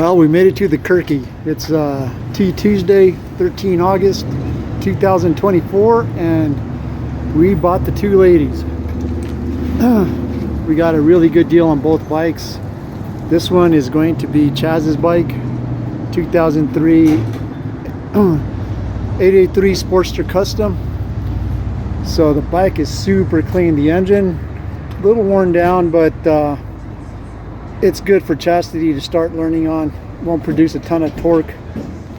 Well, we made it to the Kirky. It's Tuesday, 13 August 2024, and we bought the two ladies. We got a really good deal on both bikes. This one is going to be Chaz's bike, 2003 883 Sportster Custom. So the bike is super clean. The engine, a little worn down, but it's good for Chastity to start learning on. Won't produce a ton of torque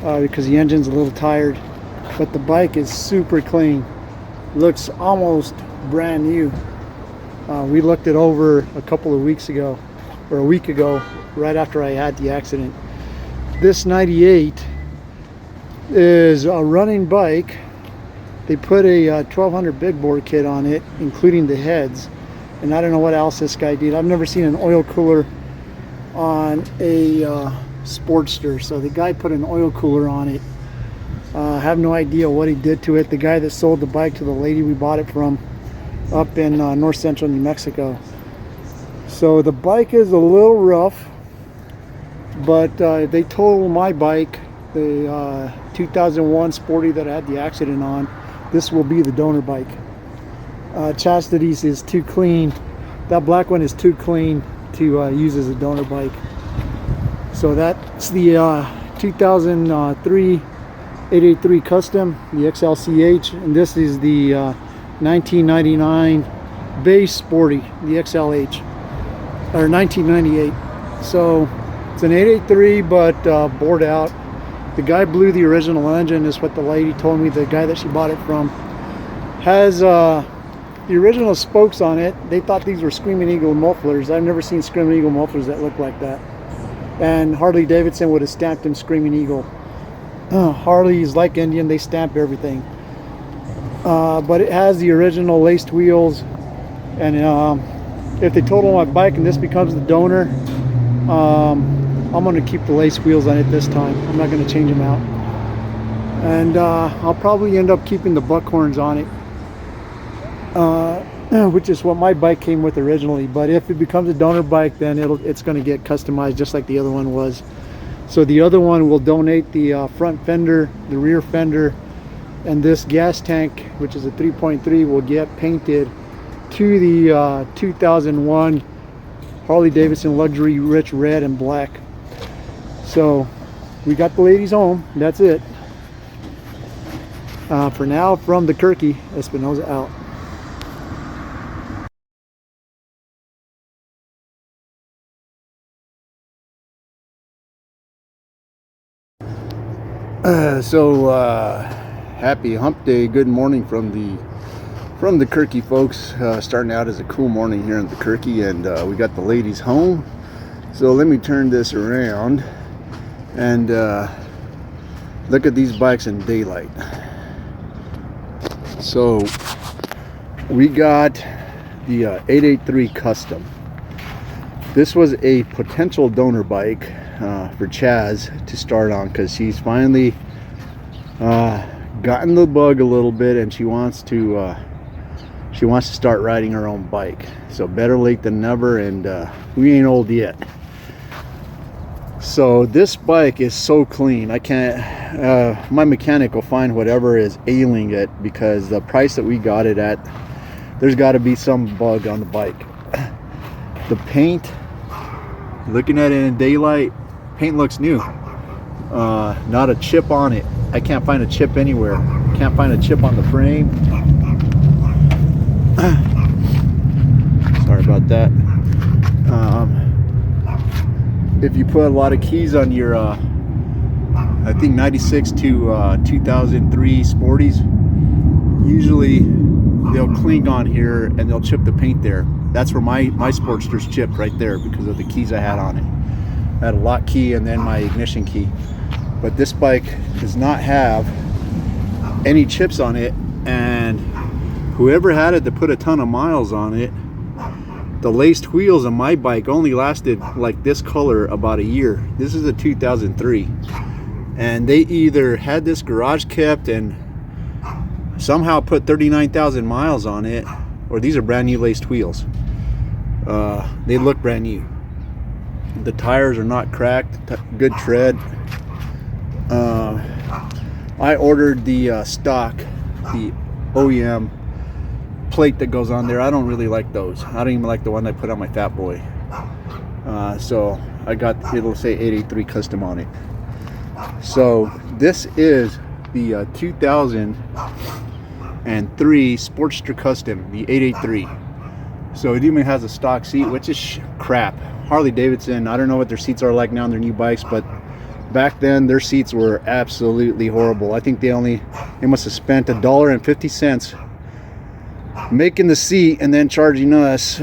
because the engine's a little tired, but the bike is super clean. Looks almost brand new. We looked it over a couple of weeks ago, or a week ago, right after I had the accident. This 98 is a running bike. They put a 1200 big bore kit on it, including the heads, and I don't know what else this guy did. I've never seen an oil cooler on a Sportster, so the guy put an oil cooler on it. I have no idea what he did to it. The guy that sold the bike to the lady we bought it from up in north central New Mexico. So the bike is a little rough, but they totaled my bike, the 2001 Sporty that I had the accident on. This will be the donor bike. Chastity's is too clean. That black one is too clean to use as a donor bike. So that's the 2003 883 Custom, the XLCH, and this is the 1999 base Sporty, the XLH, or 1998. So it's an 883, but bored out. The guy blew the original engine, is what the lady told me. The guy that she bought it from has the original spokes on it. They thought these were Screaming Eagle mufflers. I've never seen Screaming Eagle mufflers that look like that. And Harley-Davidson would have stamped them Screaming Eagle. Harley's like Indian, they stamp everything. But it has the original laced wheels, and if they total my bike and this becomes the donor, I'm going to keep the lace wheels on it this time. I'm not going to change them out, and I'll probably end up keeping the buckhorns on it, which is what my bike came with originally. But if it becomes a donor bike, then it's going to get customized just like the other one was. So the other one will donate the front fender, the rear fender, and this gas tank, which is a 3.3, will get painted to the 2001 Harley-Davidson Luxury Rich Red and Black. So we got the ladies home. That's it. For now, from the Kirky, Espinosa out. Happy hump day. Good morning from the Kirky, folks. Starting out as a cool morning here in the Kirky, and we got the ladies home. So let me turn this around and look at these bikes in daylight. So we got the 883 Custom. This was a potential donor bike for Chaz to start on, because she's finally gotten the bug a little bit, and she wants to start riding her own bike. So better late than never, and we ain't old yet. So this bike is so clean. I can't, my mechanic will find whatever is ailing it, because the price that we got it at, there's got to be some bug on the bike. The paint, looking at it in daylight, paint looks new. Not a chip on it. I can't find a chip anywhere. Can't find a chip on the frame. Sorry about that. If you put a lot of keys on your I think 96 to 2003 Sporties, usually they'll cling on here and they'll chip the paint there. That's where my Sportster's chipped, right there, because of the keys I had on it. I had a lock key and then my ignition key. But this bike does not have any chips on it, and whoever had it to put a ton of miles on it, the laced wheels on my bike only lasted like this color about a year. This is a 2003, and they either had this garage kept and somehow put 39,000 miles on it, or these are brand new laced wheels. They look brand new. The tires are not cracked, good tread. I ordered the stock, the OEM plate that goes on there. I don't really like those. I don't even like the one I put on my Fat Boy. So I got, it'll say 883 custom on it. So this is the 2003 Sportster Custom, the 883. So it even has a stock seat, which is crap. Harley-Davidson, I don't know what their seats are like now on their new bikes, but back then their seats were absolutely horrible. I think they must have spent $1.50 making the seat and then charging us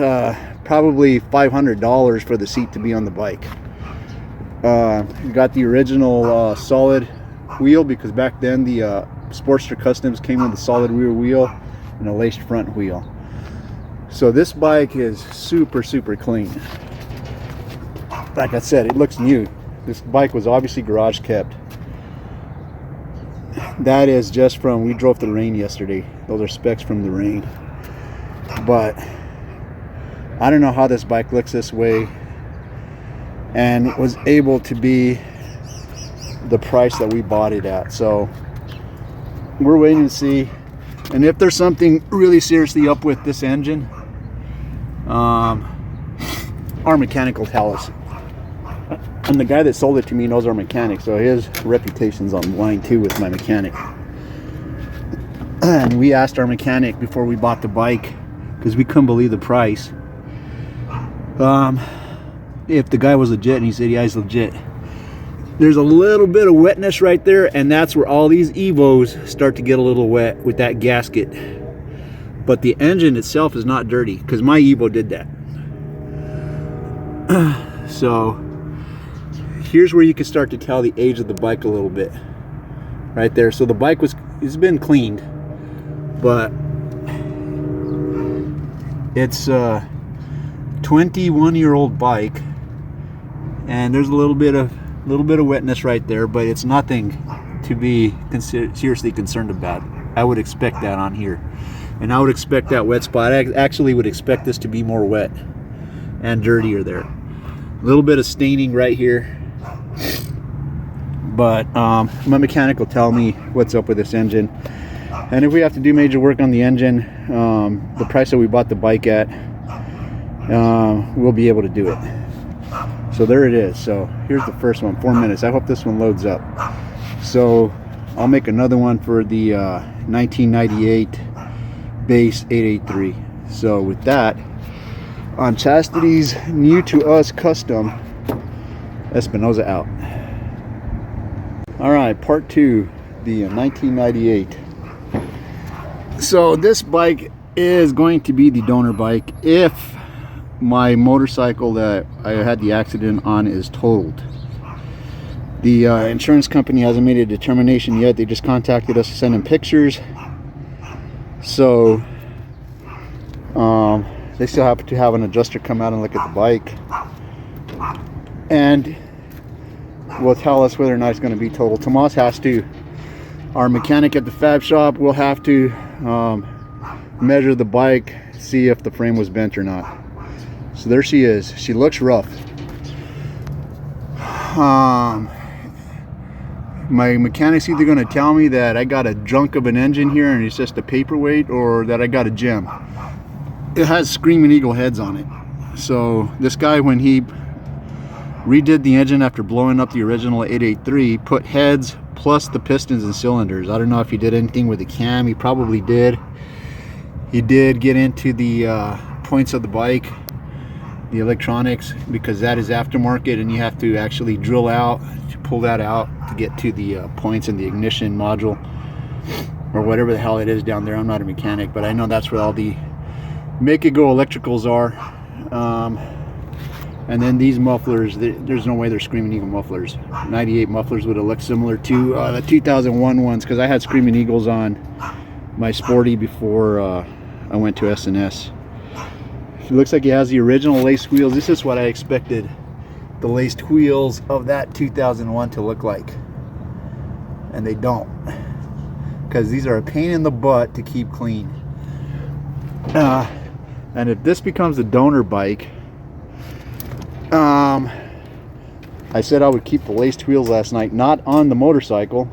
probably $500 for the seat to be on the bike. You got the original solid wheel, because back then the Sportster Customs came with a solid rear wheel and a laced front wheel. So this bike is super clean. Like I said, it looks new. This bike was obviously garage kept. That is just from, we drove the rain yesterday. Those are specs from the rain. But I don't know how this bike looks this way and was able to be the price that we bought it at. So we're waiting to see. And if there's something really seriously up with this engine, our mechanic will tell us. And the guy that sold it to me knows our mechanic, so his reputation's on the line too with my mechanic. And we asked our mechanic before we bought the bike, because we couldn't believe the price, if the guy was legit, and he said, yeah, he's legit. There's a little bit of wetness right there, and that's where all these Evos start to get a little wet with that gasket. But the engine itself is not dirty, because my Evo did that. So here's where you can start to tell the age of the bike a little bit. Right there. So the bike it's been cleaned, but it's a 21-year-old bike, and there's a little bit of wetness right there, but it's nothing to be seriously concerned about. I would expect that on here, and I would expect that wet spot. I actually would expect this to be more wet and dirtier there. A little bit of staining right here, but my mechanic will tell me what's up with this engine, and if we have to do major work on the engine, the price that we bought the bike at, we'll be able to do it. So there it is. So here's the first one, 4 minutes. I hope this one loads up. So I'll make another one for the 1998 base 883. So with that, on Chastity's new to us custom, Espinosa out. All right, part 2, the 1998. So this bike is going to be the donor bike if my motorcycle that I had the accident on is totaled. The insurance company hasn't made a determination yet. They just contacted us to send them pictures. So they still have to have an adjuster come out and look at the bike, and will tell us whether or not it's going to be totaled. Tomas has to, our mechanic at the fab shop will have to measure the bike, see if the frame was bent or not. So there she is. She looks rough. My mechanic's either going to tell me that I got a junk of an engine here and it's just a paperweight, or that I got a gem. It has Screaming Eagle heads on it. So this guy, when he redid the engine after blowing up the original 883, put heads plus the pistons and cylinders. I don't know if he did anything with the cam. He probably did. He did get into the points of the bike, the electronics, because that is aftermarket, and you have to actually drill out to pull that out to get to the points in the ignition module, or whatever the hell it is down there. I'm not a mechanic, but I know that's where all the make it go electricals are. And then these mufflers, there's no way they're Screaming Eagle mufflers. 98 mufflers would have looked similar to the 2001 ones, because I had Screaming Eagles on my Sporty before I went to S&S. It looks like it has the original laced wheels. This is what I expected the laced wheels of that 2001 to look like, and they don't, because these are a pain in the butt to keep clean. And if this becomes a donor bike, I said I would keep the laced wheels last night, not on the motorcycle.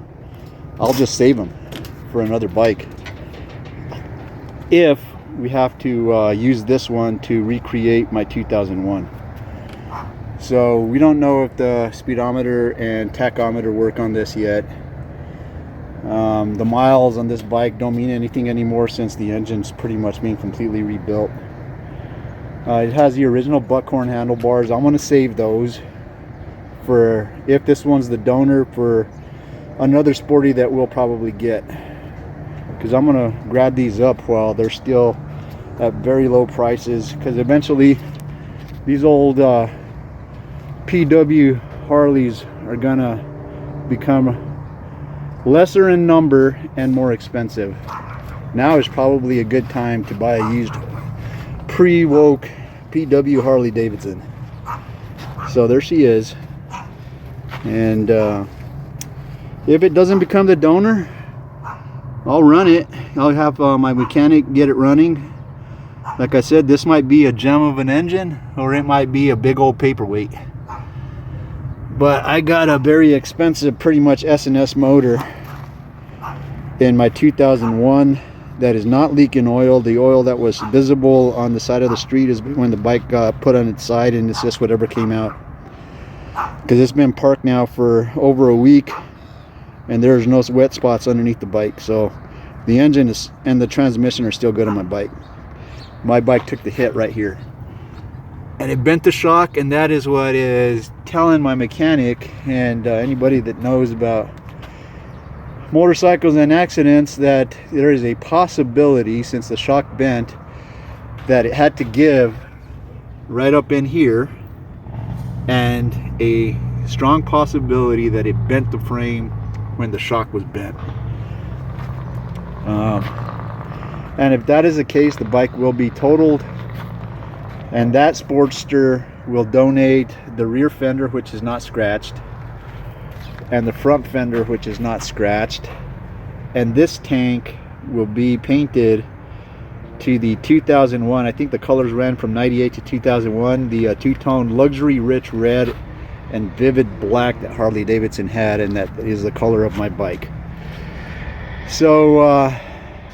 I'll just save them for another bike if we have to use this one to recreate my 2001. So we don't know if the speedometer and tachometer work on this yet. The miles on this bike don't mean anything anymore since the engine's pretty much being completely rebuilt. It has the original buckhorn handlebars. I want to save those for if this one's the donor for another Sporty that we'll probably get, because I'm gonna grab these up while they're still at very low prices, because eventually these old PW Harleys are gonna become lesser in number and more expensive. Now is probably a good time to buy a used pre-woke PW Harley-Davidson. So there she is. And if it doesn't become the donor, I'll run it. I'll have my mechanic get it running. Like I said, this might be a gem of an engine, or it might be a big old paperweight. But I got a very expensive, pretty much S&S motor in my 2001 that is not leaking oil. The oil that was visible on the side of the street is when the bike got put on its side, and it's just whatever came out. Because it's been parked now for over a week, and there's no wet spots underneath the bike. So the engine is and the transmission are still good on my bike. My bike took the hit right here, and it bent the shock, and that is what is telling my mechanic and anybody that knows about motorcycles and accidents that there is a possibility, since the shock bent, that it had to give right up in here, and a strong possibility that it bent the frame when the shock was bent. And if that is the case, the bike will be totaled, and that Sportster will donate the rear fender, which is not scratched, and the front fender, which is not scratched, and this tank will be painted to the 2001. I think the colors ran from 98 to 2001, the two-tone luxury rich red and vivid black that Harley-Davidson had, and that is the color of my bike. So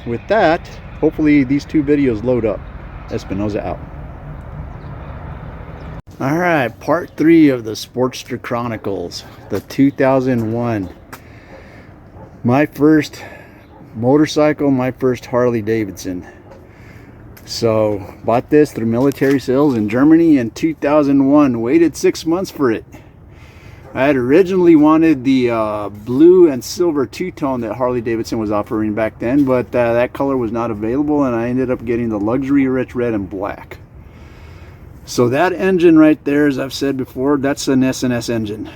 with that, hopefully these two videos load up. Espinoza out. All right, part 3 of the Sportster Chronicles, the 2001. My first motorcycle, my first Harley-Davidson. So bought this through military sales in Germany in 2001. Waited 6 months for it. I had originally wanted the blue and silver two-tone that Harley-Davidson was offering back then, but that color was not available, and I ended up getting the luxury rich red and black. So that engine right there, as I've said before, that's an S&S engine.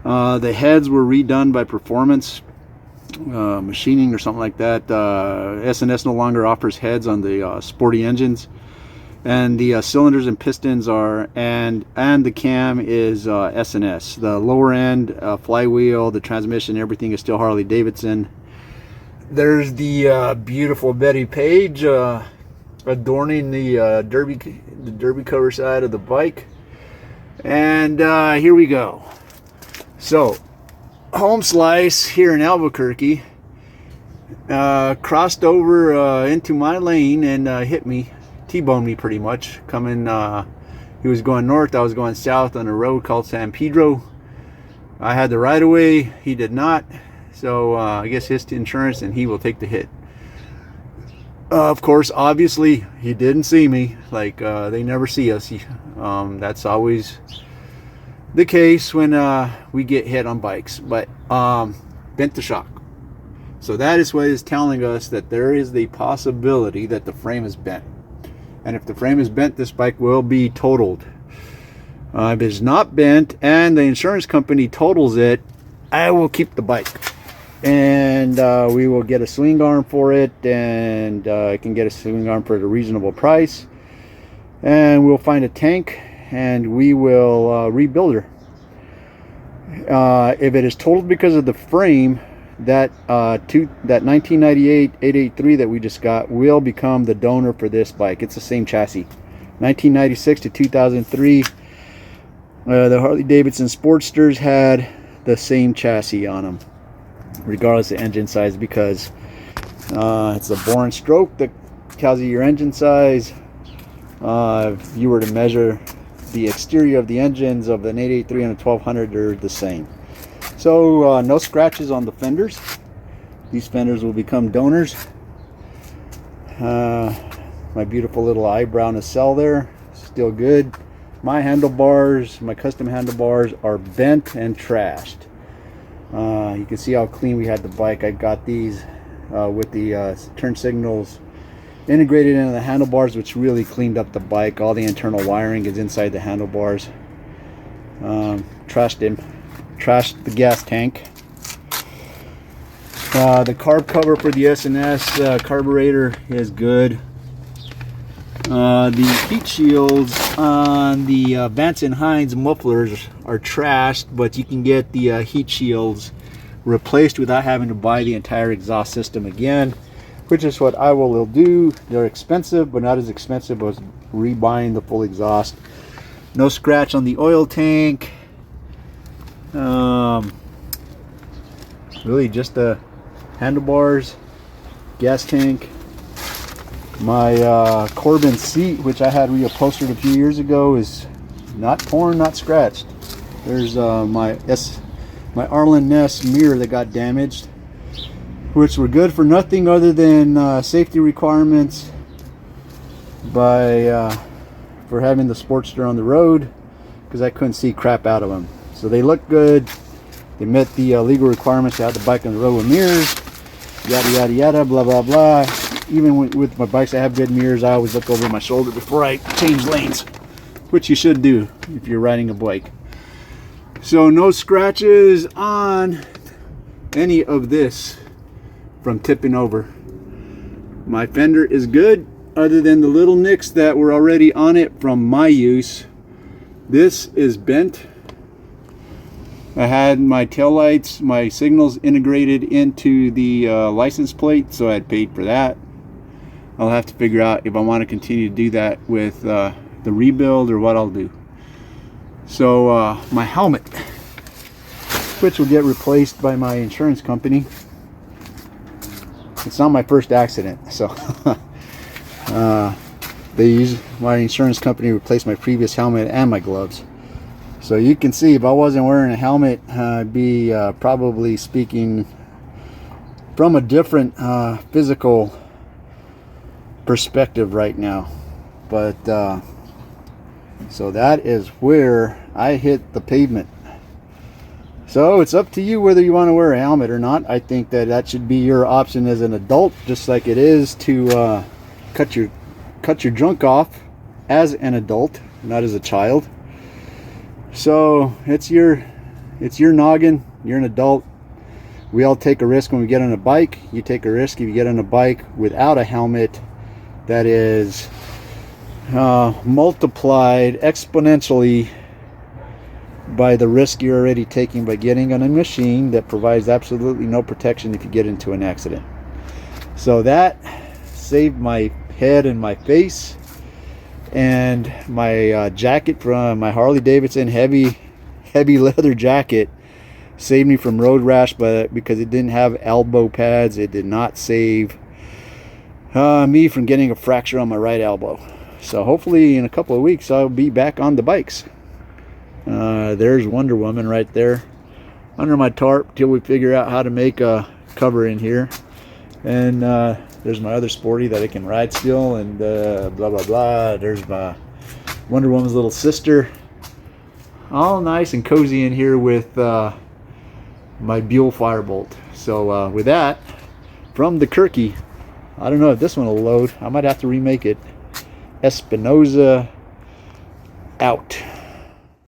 The heads were redone by Performance Machining or something like that. S&S no longer offers heads on the Sporty engines, and the cylinders and pistons are, and the cam is S&S. The lower end flywheel, the transmission, everything is still Harley-Davidson. There's the beautiful Betty Page adorning the derby cover side of the bike, and here we go. So home slice here in Albuquerque crossed over into my lane and hit me, T-boned me pretty much. Coming, he was going north, I was going south on a road called San Pedro. I had the right of way, he did not. So I guess his insurance, and he will take the hit. Of course, obviously, he didn't see me. Like, they never see us. That's always the case when we get hit on bikes. But bent the shock. So that is what is telling us that there is the possibility that the frame is bent. And if the frame is bent, this bike will be totaled. If it's not bent and the insurance company totals it, I will keep the bike. And we will get a swing arm for it, and I can get a swing arm for a reasonable price, and we'll find a tank and we will rebuild her. If it is totaled because of the frame, that 1998 883 that we just got will become the donor for this bike. It's the same chassis. 1996 to 2003. The Harley-Davidson Sportsters had the same chassis on them, regardless of engine size, because it's a bore and stroke that tells you your engine size. If you were to measure the exterior of the engines of an 883 and a 1200, they're the same. So no scratches on the fenders. These fenders will become donors. My beautiful little eyebrow nacelle there, still good. My handlebars, my custom handlebars, are bent and trashed. You can see how clean we had the bike. I got these with the turn signals integrated into the handlebars, which really cleaned up the bike. All the internal wiring is inside the handlebars. Trashed the gas tank. The carb cover for the S&S carburetor is good. The heat shields on the Vance & Hines mufflers are trashed, but you can get the heat shields replaced without having to buy the entire exhaust system again, which is what I will do. They're expensive, but not as expensive as rebuying the full exhaust. No scratch on the oil tank. Really just the handlebars, gas tank. My Corbin seat, which I had reupholstered a few years ago, is not torn, not scratched. There's my Arlen Ness mirror that got damaged, which were good for nothing other than safety requirements for having the Sportster on the road, because I couldn't see crap out of them. So they look good. They met the legal requirements to have the bike on the road with mirrors, yada yada yada, blah blah blah. Even with my bikes, I have good mirrors. I always look over my shoulder before I change lanes, which you should do if you're riding a bike. So no scratches on any of this from tipping over. My fender is good, other than the little nicks that were already on it from my use. This is bent. I had my taillights, my signals integrated into the license plate, so I had paid for that. I'll have to figure out if I want to continue to do that with the rebuild or what I'll do. So my helmet, which will get replaced by my insurance company. It's not my first accident, so my insurance company replaced my previous helmet and my gloves. So you can see, if I wasn't wearing a helmet, I'd be probably speaking from a different physical perspective right now. But so that is where I hit the pavement. So it's up to you whether you want to wear a helmet or not. I think that should be your option as an adult, just like it is to cut your junk off as an adult, not as a child. So it's your noggin. You're an adult. We all take a risk when we get on a bike. You take a risk if you get on a bike without a helmet. That is multiplied exponentially by the risk you're already taking by getting on a machine that provides absolutely no protection if you get into an accident. So that saved my head and my face, and my jacket from my Harley-Davidson heavy leather jacket saved me from road rash, but because it didn't have elbow pads, it did not save me from getting a fracture on my right elbow. So hopefully in a couple of weeks I'll be back on the bikes. There's Wonder Woman right there under my tarp till we figure out how to make a cover in here. And there's my other Sporty that I can ride still, and blah blah blah. There's my Wonder Woman's little sister, all nice and cozy in here with my Buell Firebolt. So with that, from the Kirky, I don't know if this one will load. I might have to remake it. Espinosa out.